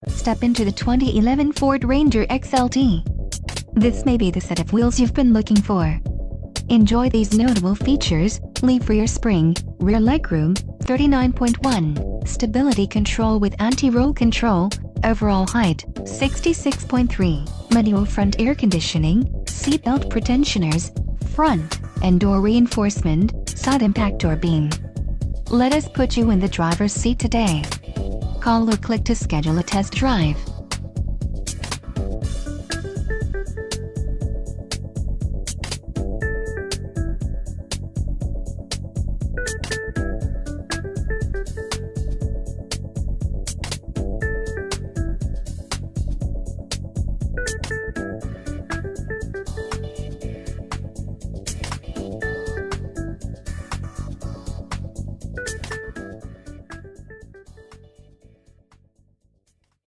Step into the 2011 Ford Ranger XLT. This may be the set of wheels you've been looking for. Enjoy these notable features: leaf rear spring, rear legroom, 39.1, stability control with anti-roll control, overall height, 66.3, manual front air conditioning, seatbelt pretensioners, front and door reinforcement, side impact door beam. Let us put you in the driver's seat today. Call or click to schedule a test drive.